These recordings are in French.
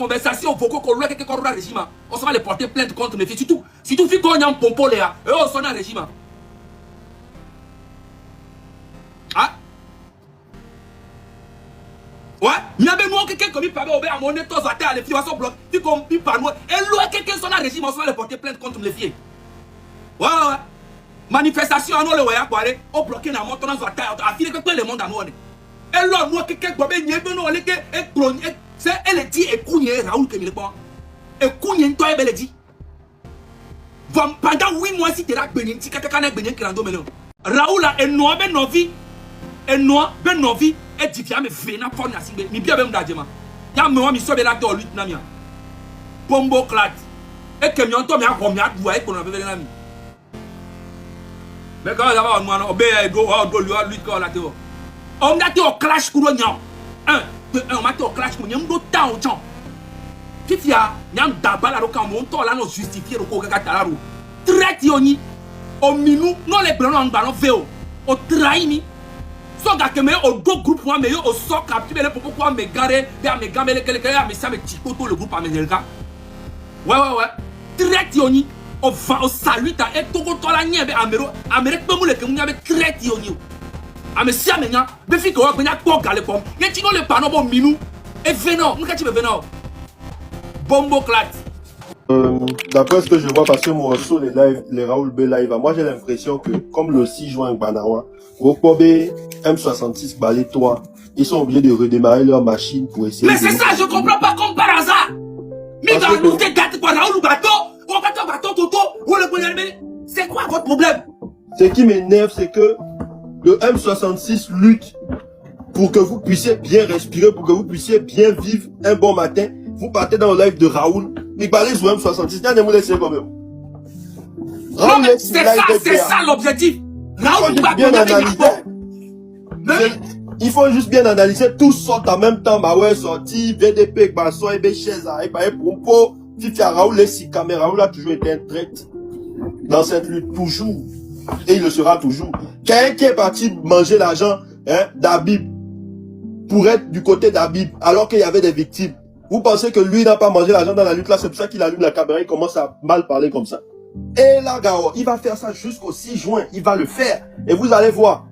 conversation, faut qu'on le quelque chose régime. On va les porter plainte contre mes filles. Surtout, filles qu'on y a un pompo là. Et on s'en a régime. Ah? Ouais, il y a besoin quelqu'un comme il parle à mon état, les filles sont bloquées. Filles comme il parle. Et là, quelqu'un s'en a régime, on va les porter plainte contre les filles. Ouais. Manifestation, on le voit, on bloque la moto dans la terre, on a filé que tout le monde a mort. Et là, moi, quelqu'un qui a besoin c'est elle dit et Kounye Raoul que me bon. Et Kounye toi elle dit. Pendant 8 mois si tu as benin si quelqu'un a benin qui rando maintenant. Raoul a noir ben novi. Et noir ben novi et dit me vena pour na simbe. Mi bien ben d'adjema. Ya me wa mi so be la to lutte na mi. Bombo clat. Et que mi on to mi a ko mi a doua e ko na be na mi. Mais quand ça va on man obé go lutte ko la te. On a été au clash pour le niam. On m'a été au clash pour le niam. D'autant au temps. Fifia, niam d'abala roka monto là non justifié roko gagatalaru. Traite yoni. Au minou, non les blancs en ballon véo. Au trahini. So gars que me au deux groupes moi mais au soc capté le pourquoi me garer vers me gamber les quelqu'un mais ça me tiko tout le groupe américain. Ouais. Traite yoni. Au salut ta et tout to la niam Amérique tout le que nous avait traite yoni. Si amenya be fi ko gbenya ko gale pom ye ti no le pa no bo minu e veno nka ti be veno bombo clat. D'après ce que je vois, parce que moi sur les Raoul B live, moi j'ai l'impression que comme le 6 juin Banawa, Rokobe M66 balai 3, ils sont obligés de redémarrer leur machine pour essayer. Mais c'est ça, je comprends pas comme par hasard. Mais dans nous te date quoi Raoul bateau, on bateau toto, ou le bonnet. C'est quoi votre problème? Ce qui m'énerve, c'est que le M66 lutte pour que vous puissiez bien respirer, pour que vous puissiez bien vivre un bon matin. Vous partez dans le live de Raoul, mais parlez sur M66, il y a des mots laissés quand même. Non, c'est ça l'objectif. Raoul va bien analyser. Il faut juste bien analyser, tous sortent en même temps, Maoué sorti, VDP, Basson, Ebe Cheza, Ebe Pompo, Fifia Raoul, les 6 caméras, Raoul a toujours été un traître dans cette lutte, toujours. Et il le sera toujours. Quelqu'un qui est parti manger l'argent d'Habib pour être du côté d'Habib alors qu'il y avait des victimes. Vous pensez que lui n'a pas mangé l'argent dans la lutte là, c'est pour ça qu'il allume la caméra, il commence à mal parler comme ça. Et là, Gao, il va faire ça jusqu'au 6 juin, il va le faire. Et vous allez voir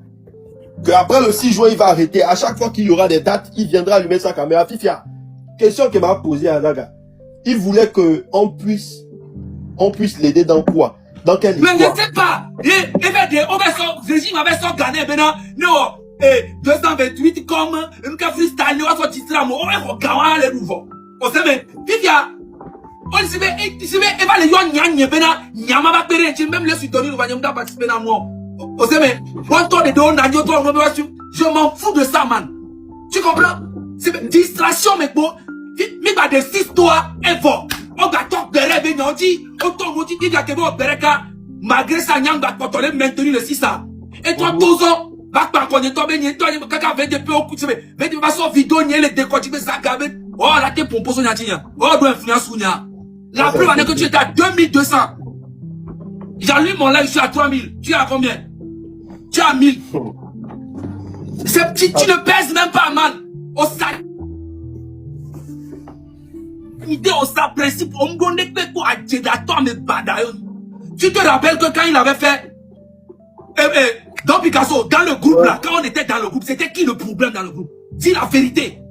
qu'après le 6 juin, il va arrêter. À chaque fois qu'il y aura des dates, il viendra allumer sa caméra. Fifia, question qu'il m'a posée à Naga. Il voulait que on puisse l'aider dans quoi? Dans quelle histoire? Mais je sais pas. Le régime avait son Ghana maintenant. Non. 228 comme une freestyle, on va titre à moi. On va regarder les nouveaux. On sait mais Fifia. On sait mais il va les yon nyanya bena nyama ba pere même les soutenir va nyama participer dans moi. On sait mais on tourne de don dans toi je m'en fous de ça man. Tu comprends? C'est distraction mais bon. Mais pas de 6 toi info. On va top de rêve nyandi. On tombe dit qu'il y a que bon bereka malgré ça nyanga pour maintenir le 6 ça. Et toi 12 ans back par contre toi ben toi kaka VDP au coup de VDP va sur vidéo ni les décortiquer ça gabe. Oh là t'es pompo so nyatinya. Oh doit influence sounya. La preuve est que tu es à 2200. J'allume mon live, je suis à 3000. Tu es à combien? Tu es à 1000. C'est petit, tu ne pèses même pas, man. Au sac. Idée au sac principe. On me donne quoi à Djedato, mais badayon. Tu te rappelles que quand il avait fait. Dans Picasso, dans le groupe là, quand on était dans le groupe, c'était qui le problème dans le groupe? Dis la vérité.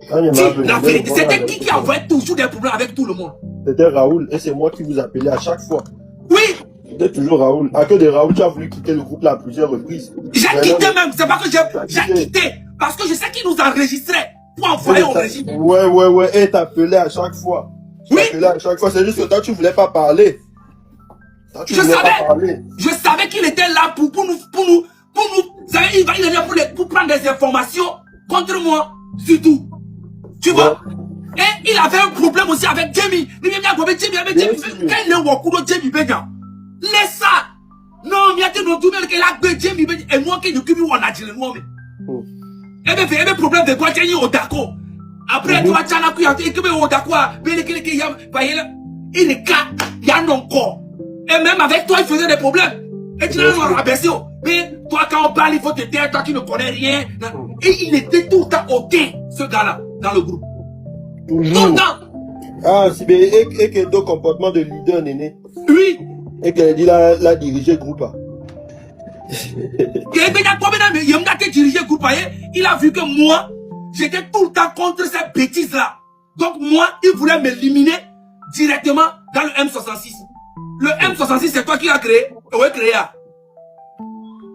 La vérité, c'était qui envoyait toujours des problèmes avec tout le monde? C'était Raoul, et c'est moi qui vous appelais à chaque fois. Oui! C'était toujours Raoul. À cause de Raoul, tu as voulu quitter le groupe là à plusieurs reprises. J'ai quitté même, c'est pas que j'ai quitté. Parce que je sais qu'il nous enregistrait pour envoyer au régime. Ouais, et t'appelais à chaque fois. Oui! T'appelais à chaque fois, c'est juste que toi tu voulais pas parler. Je savais qu'il était là pour nous. Vous savez, il venir pour prendre des informations contre moi, surtout. Tu vois? Et il avait un problème aussi avec Jamie. Quand il est au Jamie Benya. Laisse ça. Non, il y a des gens qui ont Jamie Benya. Et moi qui ne suis pas dit le nom. Et bien, il y a des problèmes de quoi tu es au Dako. Après, tu vas te dire que tu es au Dako. Il est cas, il y a un corps. Et même avec toi, il faisait des problèmes. Et tu l'as rabaissé. Mais toi, quand on parle, il faut te taire, toi qui ne connais rien. Et il était tout le temps hautain, ce gars-là, dans le groupe. Tout le Toujours. temps. Ah, si, mais et que deux comportements de leader, néné. Oui. Et qu'elle dit la diriger groupe. Il a vu que moi, j'étais tout le temps contre ces bêtises-là. Donc moi, il voulait m'éliminer directement dans le M66. Le M66, c'est toi qui l'as créé. Oui, créé.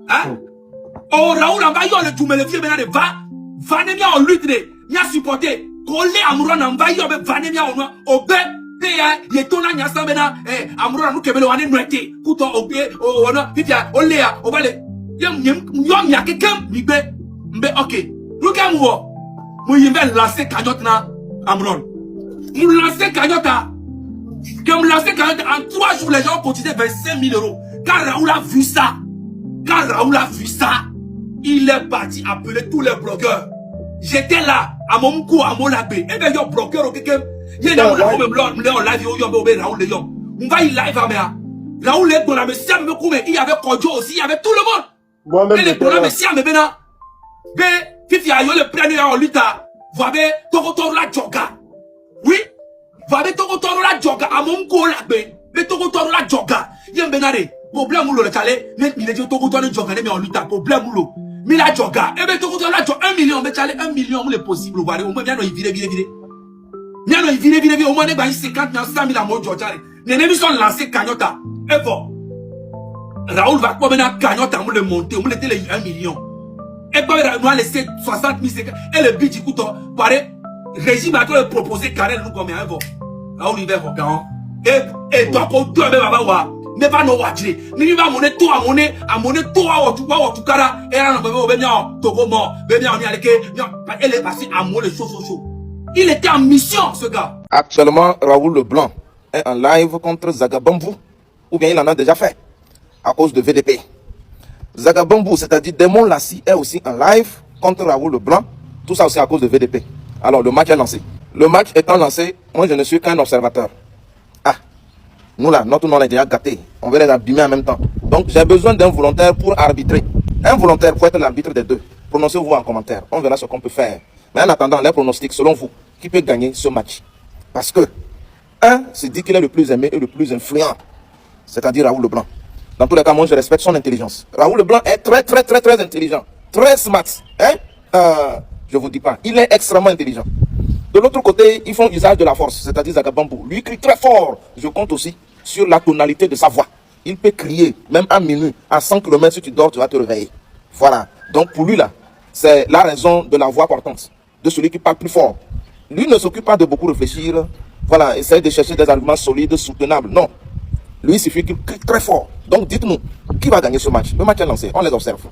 Hein? Oh, Raoul, on va y aller, tu me le fais maintenant. Va ne en lutte, il a supporté. Collé Amouron, on va y aller, va ne au bé. Il est ton agna sambena, Amouron, nous kebelo, on est noité. Couton, au pied, au non, Pipia, au léa, au balai. Yam, y'a quelqu'un, mibé. Ok. Look à moi. Moi, il va lancer cagnotte na Amouron. Il lancer cagnotte à. Comme lancer cagnotte en 3 jours, les gens ont cotisé 25 000 euros. Quand Raoul a vu ça, il est parti appeler tous les blogueurs. J'étais là, à mon coup, à mon labé. Et bien, il y a un blogueur, ok, il y a un live, on va y live, Raoul est dans la messia, il y avait Kodjo aussi, il y avait tout le monde. Moi-même, et les dans la messia, mais maintenant, Fifi a eu le premier en lutte, voyez, Togotor la Djoga. Oui, voyez, Togotor la Djoga, à mon coup, labé, mais Togotor la Djoga. Il y a un benare. Problème ou le calé, mais il est dit Togo de Djoga, mais en lutte, problème ou l'eau. Mais la Djoga, et bien Togo la Djoga, 1 million, mais calé 1 million, c'est possible, au moins bien, il vire. Bien, il vire, au moins, il y 50 000, 100 000 à mon Djoga. Les ennemis sont lancés cagnotta. Et bon, Raoul va pas maintenant cagnotta, on le monter, on le télé 1 million. Et puis, on a laissé 60 000, et le but du coup, pareil, régime a le proposé Karel, nous comme un bon. Raoul, il va voir, et toi, pour toi, ne pas nous watcher. Ni va monnaie tout à monnaie ou tout cara et là on va bien Togo mort bien on y allait elle est passée à moi les choses sociaux. Il était en mission ce gars. Actuellement, Raoul Leblanc est en live contre Zagabambou, ou bien il en a déjà fait à cause de VDP. Zagabambou, c'est-à-dire Démon Lassi, est aussi en live contre Raoul Leblanc, tout ça aussi à cause de VDP. Alors le match est lancé. Le match étant lancé, moi je ne suis qu'un observateur. Nous là, notre nom est déjà gâté. On veut les abîmer en même temps. Donc j'ai besoin d'un volontaire pour arbitrer. Un volontaire pour être l'arbitre des deux. Prononcez-vous en commentaire. On verra ce qu'on peut faire. Mais en attendant, les pronostics, selon vous, qui peut gagner ce match? Parce que, un se dit qu'il est le plus aimé et le plus influent. C'est-à-dire Raoul Leblanc. Dans tous les cas, moi je respecte son intelligence. Raoul Leblanc est très intelligent. Très smart. Je vous dis pas. Il est extrêmement intelligent. De l'autre côté, ils font usage de la force, c'est-à-dire Zagabambou. Lui crie très fort. Je compte aussi sur la tonalité de sa voix. Il peut crier, même à minuit, à 100 km, si tu dors, tu vas te réveiller. Voilà. Donc pour lui là, c'est la raison de la voix portante, de celui qui parle plus fort. Lui ne s'occupe pas de beaucoup réfléchir, voilà, essayer de chercher des arguments solides, soutenables. Non. Lui, il suffit qu'il crie très fort. Donc dites-nous, qui va gagner ce match? Le match est lancé, on les observe.